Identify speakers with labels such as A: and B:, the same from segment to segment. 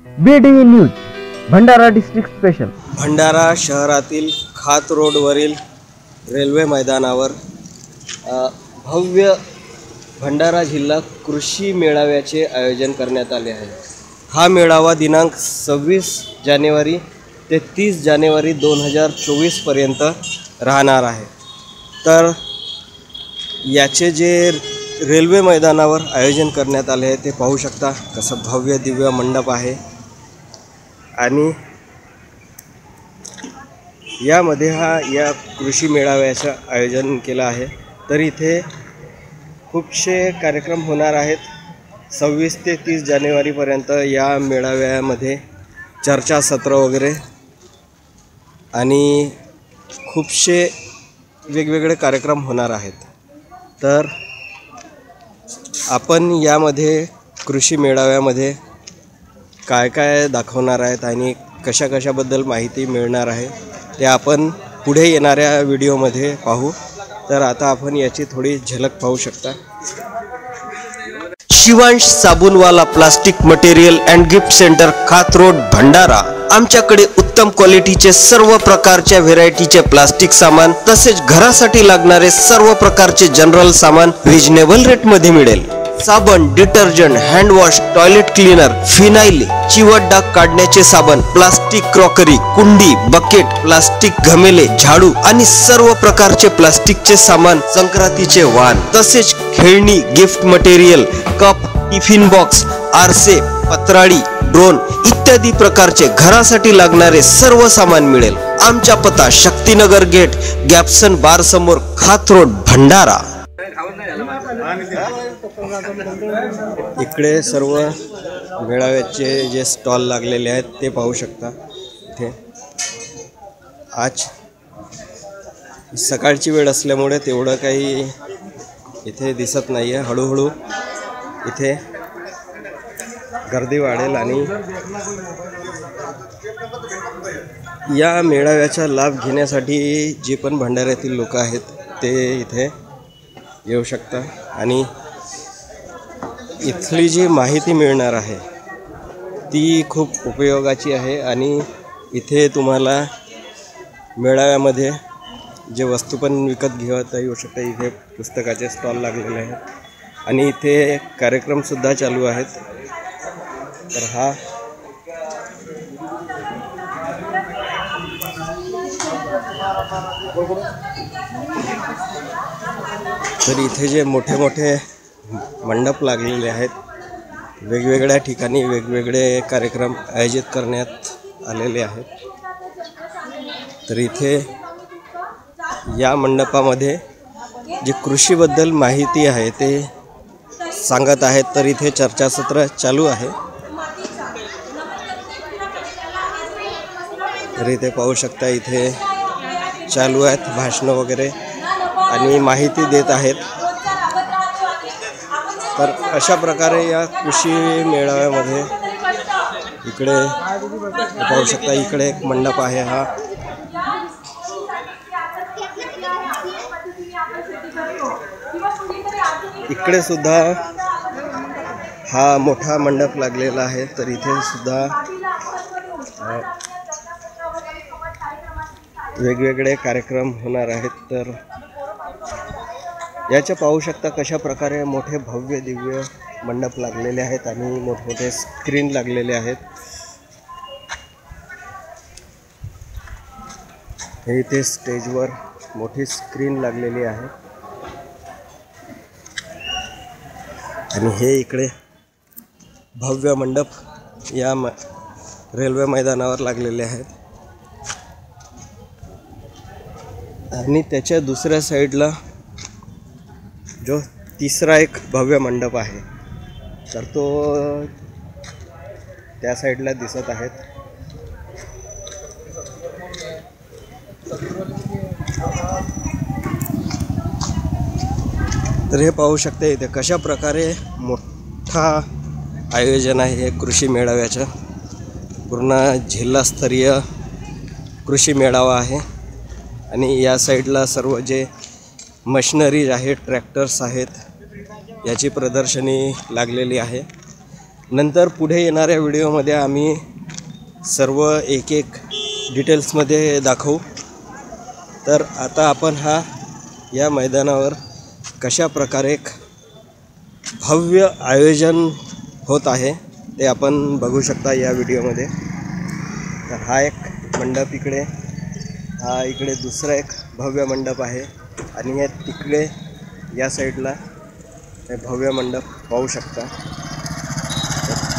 A: BDE news Bhandara district special.
B: Bhandara शहरातील खात रोडवरील रेल्वे मैदानावर भव्य भंडारा जिल्हा कृषी मेळाव्याचे आयोजन करण्यात आले आहे। हा मेळावा दिनांक 26 जानेवारी ते 30 जानेवारी 2024 पर्यंत राहणार आहे। तर याचे जे रेल्वे मैदानावर आयोजन करण्यात आले आहे ते पाहू शकता। कसं भव्य दिव्य मंडप आहे आणि यामध्ये या कृषी मेळाव्याचं आयोजन केलं आहे। तर इथे खूपसे कार्यक्रम होणार आहेत। 26 ते 30 जानेवारीपर्यंत या मेळाव्यामध्ये चर्चासत्र वगैरे आणि खूपसे वेगवेगळे कार्यक्रम होणार आहेत। तर आपण यामध्ये कृषी मेळाव्यामध्ये काय काय दाखवणार आहेत आणि कशाबद्दल माहिती मिळणार आहे ते आपण पुढे येणाऱ्या व्हिडिओमध्ये पाहू। तर आता आपण याची थोडी झलक पाहू शकता। Shivansh Sabunwala plastic material and gift centre Khat road Bhandara. आमच्याकडे उत्तम क्वालिटीचे सर्व प्रकारच्या व्हेरायटीचे प्लास्टिक सामान तसेच घरासाठी लागणारे सर्व प्रकारचे जनरल सामान रिजनेबल रेट मध्ये मिळेल। साबण, detergent, hand wash, toilet cleaner, phenyl, चिवट डाग काढण्याचे साबण, प्लास्टिक क्रॉकरी, कुंडी, बकेट, प्लास्टिक घमेले, झाडू आणि सर्व प्रकारचे प्लास्टिकचे सामान, संक्रांतीचे वाण तसेच खेळणी, gift material, cup, tiffin box, आरसे, पत्राळी, ड्रोन इत्यादी प्रकारचे घरासाठी लागणारे सर्व सामान मिळेल। आमचा पत्ता शक्तिनगर गेट, गॅप्सन बार समोर, खात रोड भंडारा। इकडे सर्व मेळाव्याचे जे स्टॉल लागलेले आहेत ते पाहू शकता। इथे आज सकाळची वेळ असल्यामुळे तेवढं काही इथे दिसत नाही आहे। हळूहळू इथे गर्दी वाढेल आणि या मेळाव्याचा लाभ घेण्यासाठी जे पण भंडाऱ्यातील लोक आहेत ते इथे येऊ शकता आणि इथली जी माहिती मिळणार आहे ती खूप उपयोगाची आहे। आणि इथे तुम्हाला मेळाव्यामध्ये जे वस्तू पण विकत घेता येऊ शकते। इथे पुस्तकाचे स्टॉल लागलेले आहेत आणि इथे कार्यक्रमसुद्धा चालू आहेत। तर इथे जे मोठे मोठे मंडप लागलेले आहेत, वेगवेगळ्या ठिकाणी वेगवेगळे कार्यक्रम आयोजित करण्यात आलेले आहेत। तर इथे या मंडपामध्ये जे कृषीबद्दल माहिती आहे ते सांगत आहेत। तर इथे चर्चासत्र चालू आहे। तर इथे पाहू शकता इथे चालू आहेत भाषण वगैरे आणि माहिती देत आहेत। तर अशा प्रकारे या कृषी मेळाव्यामध्ये इकडे पाहू शकता इकडे एक मंडप आहे। हा इकडे सुद्धा हा मोठा मंडप लागलेला आहे। तर इथे सुद्धा वेगवेगळे कार्यक्रम होणार आहेत। तर याचे पाहू शकता कशा प्रकारे मोठे भव्य दिव्य मंडप लागलेले आहेत आणि मोठमोठे स्क्रीन लागलेले आहेत। हे इथे स्टेजवर मोठी स्क्रीन लागलेली आहे आणि हे इकडे भव्य मंडप या रेल्वे मैदानावर लागलेले आहेत आणि त्याच्या दुसऱ्या साईडला जो तिसरा एक भव्य मंडप आहे तर तो त्या साईडला दिसत आहेत। तर हे पाहू शकते इथे कशा प्रकारे मोठा आयोजन आहे हे कृषी मेळाव्याचं। पूर्ण जिल्हास्तरीय कृषी मेळावा आहे आणि या साईडला सर्व जे मशिनरीज आहेत, ट्रॅक्टर्स आहेत, याची प्रदर्शनी लागलेली आहे। नंतर पुढे येणाऱ्या व्हिडिओमध्ये आम्ही सर्व एक एक डिटेल्समध्ये दाखवू। तर आता आपण या मैदानावर कशा प्रकारे एक भव्य आयोजन होत आहे ते आपण बघू शकता या व्हिडिओमध्ये। तर हा एक मंडप इकडे, हा इकडे दुसरा एक भव्य मंडप आहे आणि या तिकडे या साईडला हे भव्य मंडप पाहू शकता।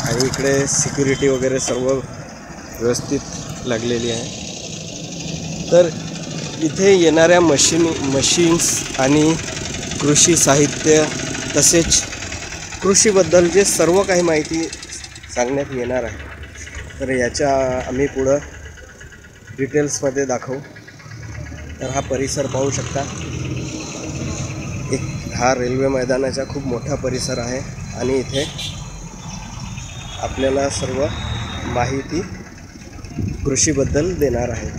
B: आणि इकडे सिक्युरिटी वगैरे सर्व व्यवस्थित लागलेली आहे। तर इथे येणाऱ्या मशीन्स आणि कृषी साहित्य तसेच कृषीबद्दलचे सर्व काही माहिती सांगण्यात येणार आहे। तर याच्या आम्ही पुढं डिटेल्समध्ये दाखवू। तर हा परिसर पाहू शकता, हा रेल्वे मैदानाचा खूप मोठा परिसर आहे आणि इथे आपल्याला सर्व माहिती कृषीबद्दल देणार आहे।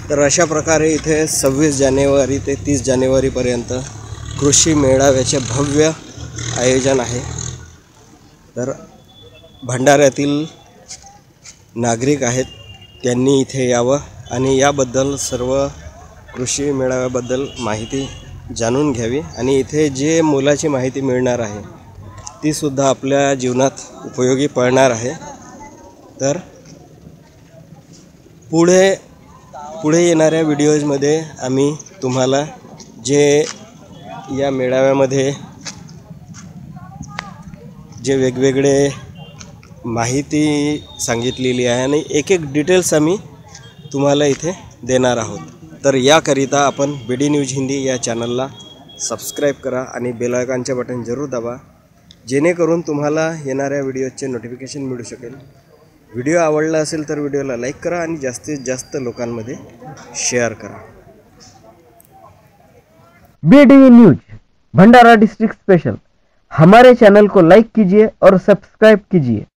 B: तर अशा प्रकारे इथे 26 जानेवारी ते 30 जानेवारीपर्यंत कृषी मेळाव्याचे भव्य आयोजन आहे। तर भंडाऱ्यातील नागरिक आहेत त्यांनी इथे यावं आणि याबद्दल सर्व कृषी मेळाव्याबद्दल माहिती जाणून घ्यावी आणि इथे जे मोलाची माहिती मिळणार आहे ती सुद्धा आपल्या जीवनात उपयोगी पडणार आहे। तर पुढे येणाऱ्या व्हिडिओजमध्ये आम्ही तुम्हाला जे या मेळाव्यामध्ये जे वेगवेगळे माहिती सांगितलेली आहे आणि एक एक डिटेल्स आम्ही तुम्हाला इथे देणार आहोत। तर याकरिता आपण BD न्यूज हिंदी या चॅनलला सबस्क्राईब करा आणि बेल आयकॉनचे बटन जरूर दाबा, जेणेकरून तुम्हाला येणाऱ्या व्हिडिओचे नोटिफिकेशन मिळू शकेल। व्हिडिओ आवडला असेल तर व्हिडिओला लाईक करा आणि जास्तीत जास्त लोकांमध्ये शेअर करा।
A: BD news Bhandara district special, हमारे चैनल को लाइक कीजिए और सब्सक्राइब कीजिए।